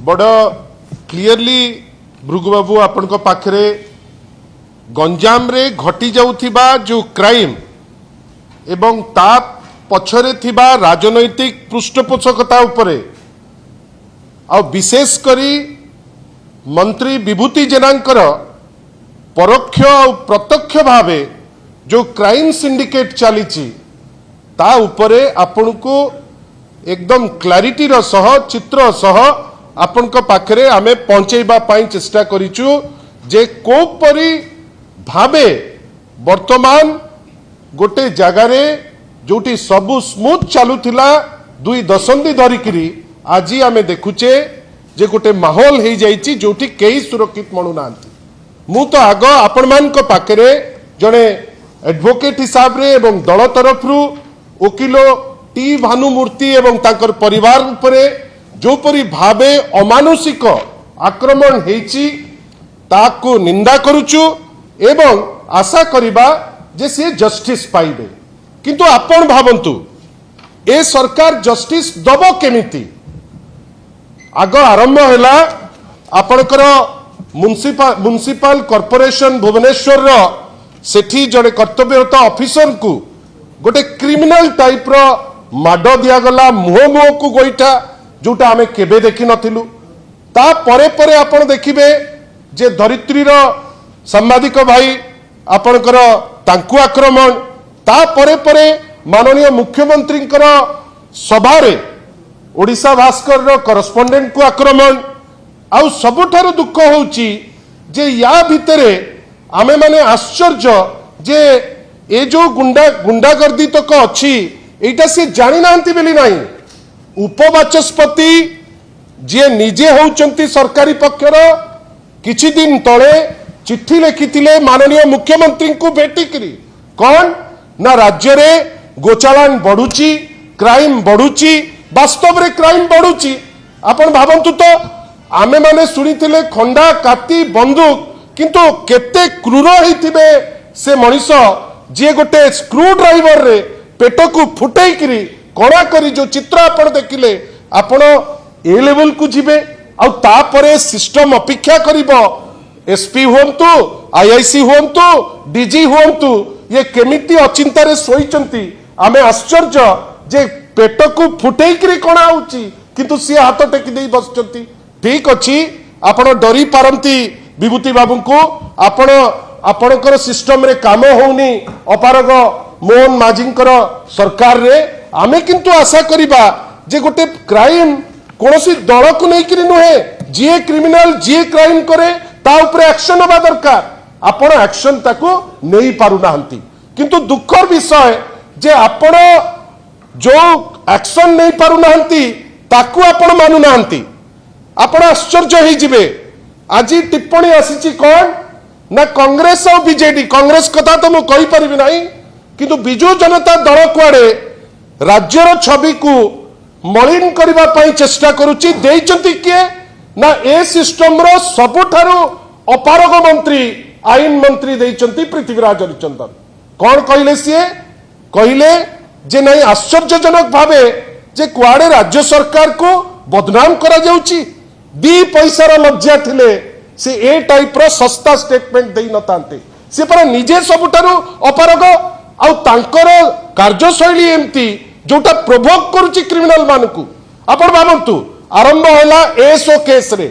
बड़ क्लियरली भृगु बाबू आपण पाखरे गंजाम रे घटी जाउथिबा जो क्राइम एवं ता पछरे थिबा राजनैतिक पृष्ठपोषकता उपरे आ विशेष करी मंत्री विभूति जेनांकर परोक्ष और प्रत्यक्ष भावे जो क्राइम सिंडिकेट चली ता उपरे आपण को एकदम क्लारिटी रो सह चित्र सह आपण को पाखरे आमे पहुंचेबा पाई चेष्टा करिचु जे को परी भावे वर्तमान गोटे जगारे जोटी सबु स्मूथ चालुथिला 2 दशंधि धरिकी आज आमे देखुचे जे गोटे माहौल हो जाइछि जोटी केही सुरक्षित मनु नांती। मु तो आग आपण मान को पाखरे जणे एडवोकेट हिसाब रे एवं दल तरफरु वकिलो टी भानुमूर्ति एवं ताकर परिवार उपरे जो परी भावे अमानुषिक आक्रमण हेछि ताकू निंदा करूचु एवं आशा करिबा जे से जस्टिस पाइबे। किंतु आपण भावंतु ए सरकार जस्टिस दबो केमिति? आग आरंभ हैला आपणकर म्युनिसिपल कॉर्पोरेशन भुवनेश्वर रो सेठी जड़े कर्तव्यरत ऑफिसर को गोटे क्रिमिनल टाइप रो माड दियागला मुह को गोईठा जोटा आमे केबे देखि नथिलु। ता परे परे आपण देखिबे जे धरित्री रो सांबादिक भाई आपणकर तांकु आक्रमण ता परे परे माननीय मुख्यमंत्री सभा रे ओडिशा भास्कर रो करस्पोंडेंट को आक्रमण आउ सबुठारु दुख होउची जे या भितरे आमे माने आश्चर्य जे ए जो गुंडागर्दी तक अच्छी एटा से जानी नांती बेली नाही। उपबाचस्पति जे निजे होउचंती सरकारी पक्षर किछि दिन तळे चिट्ठी लिखिथिले माननीय मुख्यमंत्री को भेटिकरी कौन ना राज्य रे गोचालान बढ़ुची क्राइम बढ़ुची वास्तव रे क्राइम बढ़ुची। आपण भावंतु तो आमे माने सुनिथिले खंडा काती बंदूक किंतु केते क्रूर होइथिबे से मनीष जे गोटे स्क्रू ड्राइवर रे पेट को फुटेई करी कणा करी जो चित्र आपण देखिले आपण ए लेवल को जिबे आ तापरे सिस्टम अपेक्षा करिवो एसपी हुंतु आईआईसी हुंतु डीजी हुंतु ये केमिति अचिंतारे सोईचंती आमे आश्चर्य जे पेट को फुटेई करी कणा होउची किंतु सी हाथ टेकी देई बसचंती। ठीक अछि आपण डरी पारंती विभूति बाबू को आपण आपणकर सिस्टम रे काम होउनी अपारग मोहन माझींकर सरकार रे आमे किंतु आशा करिबा जे गोटे क्राइम कोनोसी दल को नै करी नुहे जे क्रिमिनल जे क्राइम करे ता ऊपर एक्शन होबा दरकार आपण एक्शन ताको नै पारु नाहंती। किंतु दुखर विषय जे आपण जो एक्शन नै पारु नाहंती ताको आपण मानु नाहंती। आपण आश्चर्य हो जिबे आज टिप्पणी आसी कौन ना कांग्रेस और बीजेडी कांग्रेस कथा तो मु कहि परिबि नाही किंतु बिजू जनता दल कुआडे राज्यर छवि को मलिन करबा पई चेष्टा करूची देइचंती किए ना ए सिस्टम रो सबुठारु अपारग मंत्री आईन मंत्री देइचंती पृथ्वीराज हरिचंदन। कौन कहले सीए कहले जे नहीं आश्चर्यजनक भावे जे कुआडे राज्य सरकार को बदनाम करा जाउची दी पैसार लज्जा थिले से ए टाइप रो सस्ता स्टेटमेंट देई नतांते से पर निजे सबुठारु अपारग आउ तांकर कार्यशैली एमती जोटा प्रोभोक करूची क्रिमिनल मानकू। आपण भावंतु आरंभ होला एसओ केस रे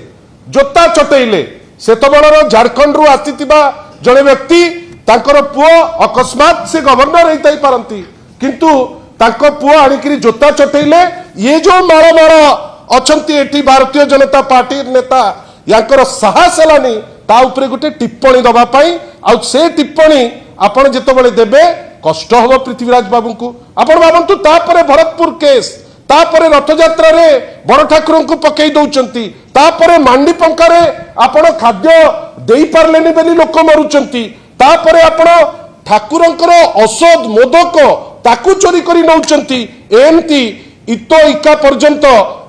जोता चटैले सेतबळर झारखंड रु आसीतिबा जणे व्यक्ति तांकर पुओ अकस्मात से गवर्नर हेतै पारंती किंतु तांको पुओ आनिकरी जोता चटैले ये जो माळ माळ अछंती एठी भारतीय जनता पार्टी नेता याकर साहस हलानी ता उपरे गोटे टिप्पणी दबा पाई आ से टिप्पणी आपण जेतबळे देबे कष्ट हो पृथ्वीराज बाबू को। आपण भावंतु तापरे भरतपुर केस तापरे रथयात्रा रे बड़ ठाकुर को पकई दउचंती तापरे मांडी पंका रे आपण खाद्य देई पारलेनी बेली लोक मरुचंती तापरे आपण ठाकुरंकर औषध मोदक ताकू चोरी करी नउचंती एमती इतो इका पर्यंत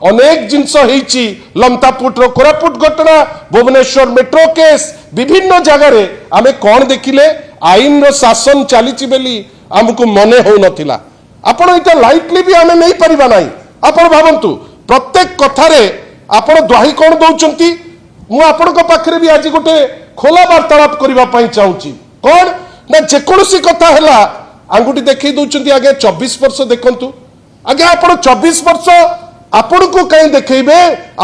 अनेक जिनस होईची लमतापुट रो कोरापुट घटना भुवनेश्वर मेट्रो केस विभिन्न जगह रे आमे कौन देखिले आईन रो शासन चलीची बेली हमको मने हो नथिला। आपण इटा लाइटली भी आमे नहीं परिबा नाही। आपण भावंतु प्रत्येक कथारे आपण द्वाही कौन दौरान मु आपण पाखे भी आज गोटे खोला वार्तालाप करने चाहूँगी कौन ना जेकोसी कथा है आंगुठी देखी दौरान आगे 24 वर्ष देखु आगे आप 24 वर्ष आपण को कहीं देखेबे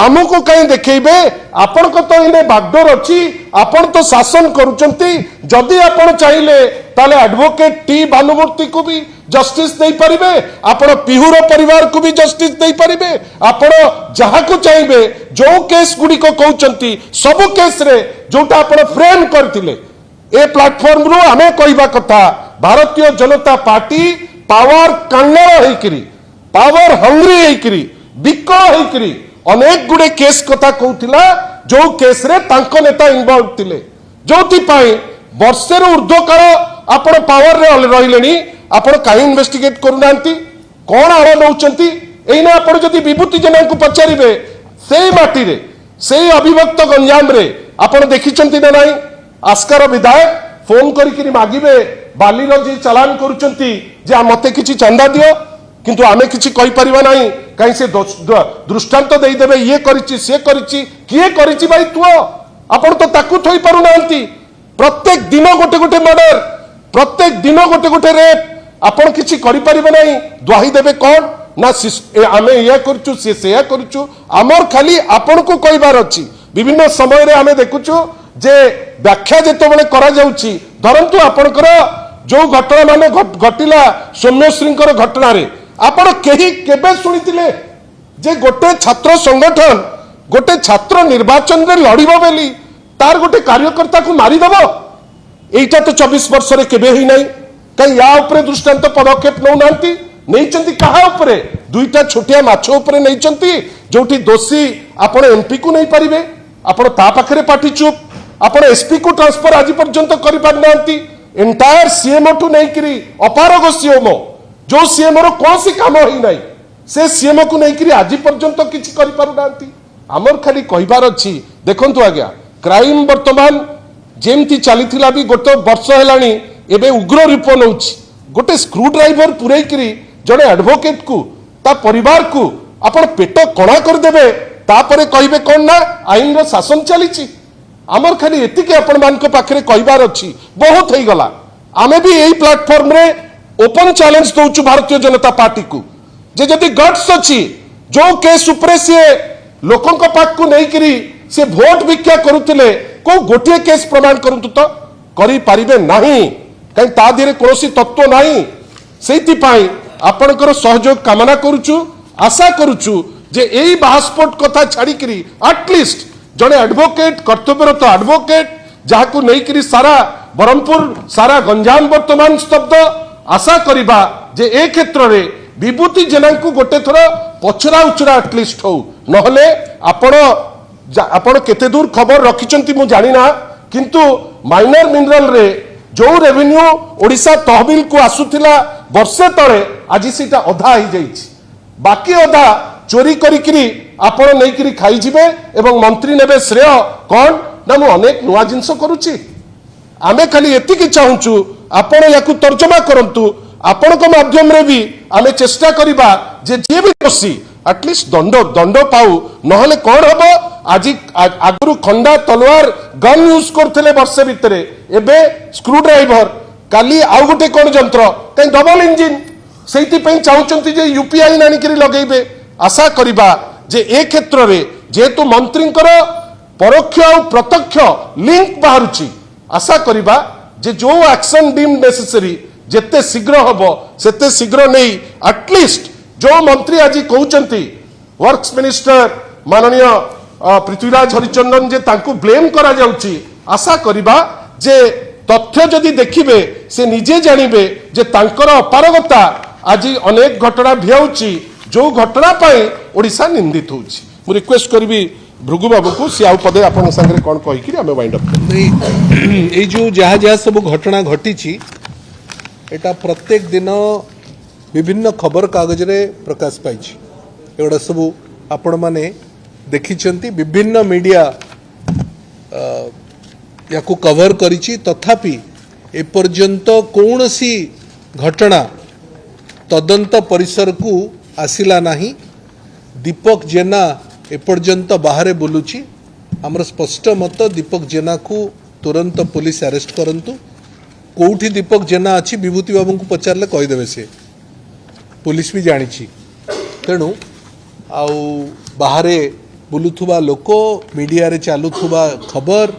आमको कहीं देखेबे आपण को तो इने बागडोर अच्छी आपण तो शासन करुचंती जदि आपण चाहिए ताले एडवोकेट टी भानुमूर्ति को भी जस्टिस दे परिबे आपण पिहुर परिवार को भी जस्टिस दे परिबे आपण जहा को चाहिए जो केस गुडी को कहउचंती सब केस रे जोटा आपण फ्रेम करथिले ए प्लेटफॉर्म रु आमे कहबा कथा भारतीय जनता पार्टी पावर कांगल हेकरी पावर हंग्री हेकरी विकल हेकरी अनेक गुडे केस कथा कहउथिला जो केस रे तांको नेता इन्वॉल्व थिले जोथि पाई वर्षे ऊर्ध्व काल आपण पावर रे रहिलेनी आपण काहे इन्वेस्टिगेट करूनांती कोन आड़ नौचंती एइना आपण जदि विभूति जेना को पचारिबे सेई माटी रे सेई अभिभक्त गंजाम रे आपण देखिचंती ना नाही आस्कार विधायक फोन करिकरी मागिबे बालीर जी चालान करूचंती जे मते किछि चंदा दियो किंतु आमे किछि कहि परिबा नाही कहीं से दृष्टांत तो देदेवे ये करिछि से करिछि किए करिछि भाई तू आपण तो ताकू थई पारु नांती प्रत्येक दिन गोटे गोटे मर्डर प्रत्येक दिन गोटे गोटे रेप आपण किछि करि परिबे नाही द्वाही देबे कोन ना आमे या करछु से या करछु हमर खाली आपण को कहबार अछि विभिन्न समय रे आमे देखुछु जे व्याख्या जेतो बळे करा जाउछि धरंतु आपणकर जो घटना माने घटिला सौम्यश्रींकर घटना रे आपण केही केबे सुनितिले जे गोटे छात्र संगठन गोटे छात्र निर्वाचन रे लड़िबो बेली तार गोटे कार्यकर्ता को मारी दबो एटा तो 24 वर्ष रे केबे ही नहीं कहीं या ऊपर दृष्टांत पदक्षेप नौ नांती नैचंती कहा ऊपर दुईटा छोटिया माछ ऊपर नैचंती जोठी दोषी आपण एमपी को नहीं पारिबे आपण ता पाखरे पाटी चुप आपण एसपी को ट्रांसफर आज पर्यंत करि पार नांती एंटायर सीएमओ टू नहीं करी अपारग सीएमओ जो सीएम रो कौन सी काम ही नहीं से सीएम को नहीं करी आज पर्यंत किछि करि पारु नांती हमर खाली कहिबार अछि देखंतु आज्ञा क्राइम वर्तमान जेमती चलीथिला भी गोटे वर्ष हेलानी एबे उग्र रूप नउछि गोटे स्क्रू ड्राइवर पुरै करी जड़े एडवोकेट को ता परिवार को आपण पेट कणा कर देबे तापरे कहिबे कोन ना आईन रो शासन चलीछि हमर खाली एतिके आपण मानक पाखरे कहिबार अछि बहुत हेई गला आमे भी एई प्लेटफॉर्म रे ओपन चैलेंज दौचु भारतीय जनता पार्टी को जे जदि गट्स अच्छी जो केस उपरे से लोकों को पाक को नहीं करी से वोट भिक्षा करुतिले को गोटे केस प्रमाण करंतु तो करि पारिबे नाही कहीं ता दिरे कोनोसी तत्व नाही सेति पाई आपनकर सहयोग कामना करूचु आशा करूचु जे एई बास्पोर्ट कथा छाड़ी करी एटलिस्ट जने एडवोकेट कर्तव्यरत एडवोकेट जहा को नहीं करी सारा बरहमपुर सारा गंजाम वर्तमान स्तब्ध आशा करिबा जे ए क्षेत्र रे विभूति जेना को गोटे थर पछरा उचरा एटलिस्ट हो नहले आपण केते दूर खबर रखिचंती मु जानि ना किंतु माइनर मिनरल रे जो रेवेन्यू ओडिशा तहबिल को आसुथिला वर्षे तळे आज सीटा अधा ही जाईछि बाकी अधा चोरी करिकरी आपण नै करी खाई जिवे एवं मंत्री नेबे श्रेय कोन ना मु अनेक नुवा जिंस करूची आमे खाली एतिकी चाहूचु आपण याकू तर्जमा करंतु आपण को माध्यम रे भी आमे चेष्टा करिबा जे जे भी दोषी एटलिस्ट दंड पाऊ नहले कोन हबो आज आगरु खंडा तलवार गन यूज करथिले वर्षे भितरे एबे स्क्रू ड्राइवर काली आउ गोटे कोन यंत्र कहीं डबल इंजिन सेति पई चाहूचंती जे यूपीआई नानी करी लगेबे आशा करिबा जे ए क्षेत्र रे जेतु मंत्रींकर परोक्ष और प्रत्यक्ष लिंक बाहरुची आशा करिबा जे जो एक्शन डीम नेसेसरी जेते शीघ्र हबो सेते शीघ्र नहीं एटलिस्ट जो मंत्री आज कहउचंती वर्क्स मिनिस्टर माननीय पृथ्वीराज हरिचंदन जे तांको ब्लेम करा जाउची आशा करिबा जे तथ्य जदि देखिबे से निजे जानिबे जे तांकर अपारगता आज अनेक घटना भियाउची जो घटना पाई ओडिशा निंदित होउची मु रिक्वेस्ट करबी भृगु बाबू को सी आउ पदे आपन संगे कोन कहि कि हमें वाइंड अप ए जो जहाँ जहाँ सब घटना घटी एटा प्रत्येक दिन विभिन्न खबर कागज रे प्रकाश पाई एगुड़ा सब आपण माने देखिछंती विभिन्न मीडिया याकू कवर करिछि तथापि एपर्यंत कौन सी घटना तदंत परिसर को आसिला नाही दीपक जेना एपर्यंत बाहर बुलूची आमर स्पष्ट मत दीपक जेना को तुरंत पुलिस अरेस्ट करंतु कोठी दीपक जेना अच्छी विभूति बाबू को पचारे कहीदेवे से पुलिस भी जानी तेणु आउ बाहर बुलुथुबा लोक मीडिया रे चालुथुबा खबर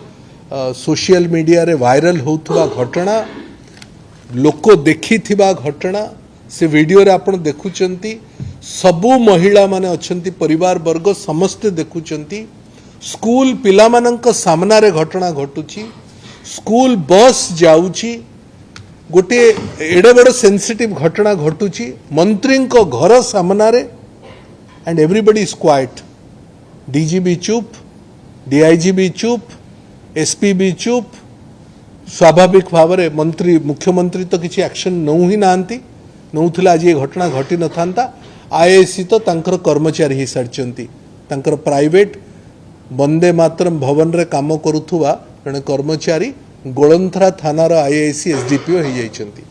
सोशल मीडिया रे वायरल होथुबा घटना लोक देखी थिबा घटना से वीडियो रे आपण देखुचंती सबु महिला माने अछंती परिवार वर्ग समस्ते देखुचंती स्कूल पिला मानक सामना रे घटना घटुची स्कूल बस जाउची गोटे एडे बड़ सेंसिटिव घटना घटुची मंत्री को घर सामना रे and everybody is quite DG भी चुप डीआईजी भी चुप एसपी भी चुप स्वाभाविक भाव में मंत्री मुख्यमंत्री तो किसी एक्शन नौ ही नांती नौथिला आज ये घटना घटी न था आईएसी तो तांकर कर्मचारी ही सारी तांकर प्राइवेट वंदे मातरम भवन रे काम करुथुवा जने कर्मचारी गोलंथरा थानार आईएसी एसडीपीओ हो जाइछंती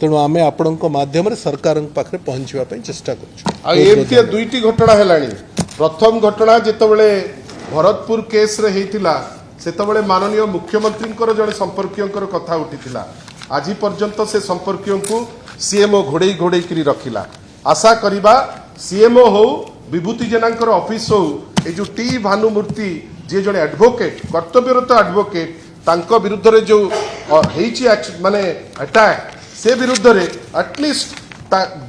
तेणु आमे आपणक माध्यम रे सरकार पाखरे पहुंचवा पई चेष्टा करछु आ एमती दुईटी घटना हेलानी प्रथम घटना जेतबेले भरतपुर केस रे हेतिला सेतबेले माननीय मुख्यमंत्री जड़े संपर्कीय कथा उठीला आज पर्यंत से संपर्कीय को सीएमओ घोड़े घोड़े करी रखिला आशा करिबा सीएमओ हो विभूति जेना ऑफिस हो ये जो टी भानुमूर्ति जे जड़े एडवोकेट कर्तव्यरत एडवोकेट तांको विरुद्ध रे जो माने अटैक से विरुद्ध रे एटलिस्ट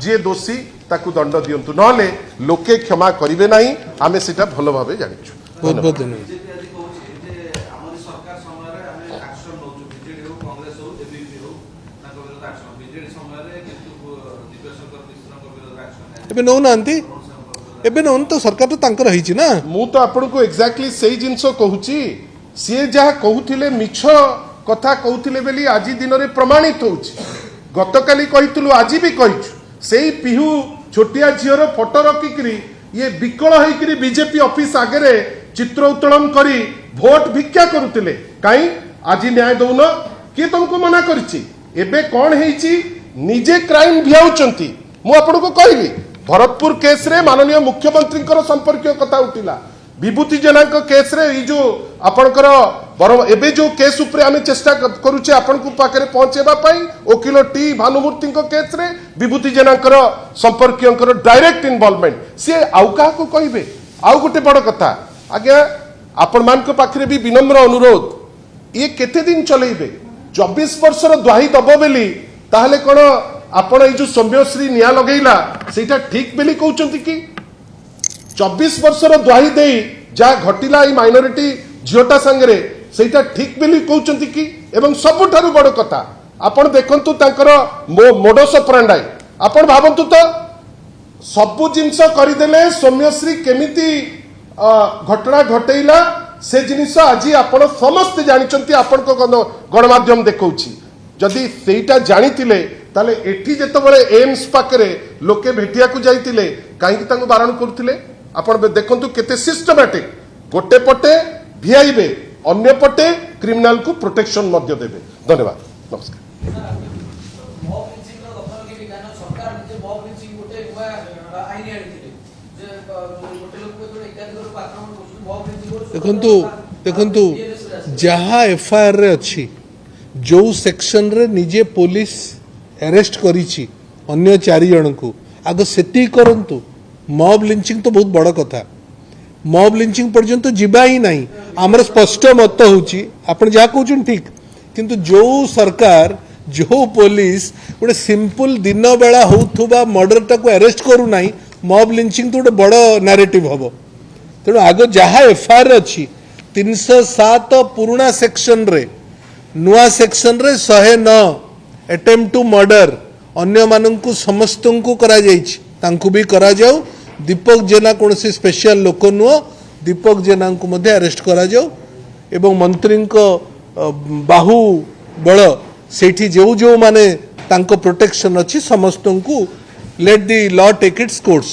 जे दोषी ताकू दंड दियंतु नले लोके क्षमा करिवे नाही आमे सेटा भलो भाबे जानिछु बहुत बहुत धन्यवाद एबे नौ नांती एबे नौन तो सरकार तो तांकर रही ना मु तो आपण को एक्जाक्टली सेही जिंस कहूची सी जहा कहूथिले मिछ कथा कहूथिले बेली आज दिन रे प्रमाणित होउची गतकाली कहितलु आज भी कहिछु सेही पिहू छोटिया झियर फोटो रखिकरी ये विकल होइकरी बीजेपी ऑफिस आगे रे चित्र उत्तोलन करी भोट भिक्षा करुतिले काई आज न्याय दउन के तुमको मना करछि एबे कोन हेइछि निजे क्राइम भियाउचंती मु आपण को कहली भरतपुर केस रे माननीय मुख्यमंत्री संपर्कीय कथा उठिला विभूति जेना केस रे ई जो आपणकर एबे जो केस उपरे आमे चेष्टा करूचे आपण को पाखरे पहुंचेबा पई वकील टी भानुमूर्ति केस रे विभूति जेना संपर्कीय डायरेक्ट इन्वॉल्वमेंट से आउ का को कहिबे आउ गोटे बड़ कथा आज्ञा आपण मान को पाखरे भी विनम्र अनुरोध ये केते दिन चलेइबे 24 वर्षर द्वाही दबो बेली ताहले कोन आपण ए जो सौम्यश्री निया लगेला सेटा ठीक बेली कहउचंती कि 24 वर्षर द्वाही देई जा घटिला ई माइनॉरिटी झियोटा संगरे सेटा ठीक बेली कहउचंती कि एवं सबुठारु बड़ कथा आपण देखंतु तांकर मोडस ऑपरेंडाई आपण भाबंतु तो सबु जिंस करिदेले सौम्यश्री केमिति घटना घटेइला से जिनिस आज आपण समस्त जानिचंती आपण को गणमाध्यम देखौछि जदि सेटा जानितिले ताले एठी जेतबेले एम्स पाकरे लोके भेटिया को जाइतिले काहेकि तांको बारण करथिले आपण देखंतु केते सिस्टमैटिक गोटे पटे भिआईबे अन्य पटे क्रिमिनल को प्रोटेक्शन मध्य देबे धन्यवाद नमस्कार देखंतु देखंतु जहाँ एफआईआर रे अच्छी जो सेक्शन रे निजे पुलिस अरेस्ट करिछि अन्य 4 जन को आग सेती करंतु मॉब लिंचिंग तो बहुत बड़ कथा मॉब लिंचिंग पर्यंत जिबा ही नहीं आमर स्पष्ट मत होची आपण जा कहउछन ठीक किंतु जो सरकार जो पुलिस गोटे सिंपल दिन बेला होथुबा मर्डर टाको अरेस्ट करू नाही मॉब लिंचिंग तो गोटे बड़ नैरेटिव हबो तेणु आग जहाँ एफआईआर अच्छी 307 पुराना सेक्शन रे नुआ सेक्शन रे 109 अटेम्प्ट टू मर्डर अन्य माननकु समस्तंकु करा जाइछि तांकु भी करा जाऊ दीपक जेना कौन से स्पेशल लोक नुह दीपक जेना को मध्य अरेस्ट करा जाऊ एवं मंत्री बाहु बल सेठी जो जो माने तांको प्रोटेक्शन अच्छी समस्तंकु let the law take its course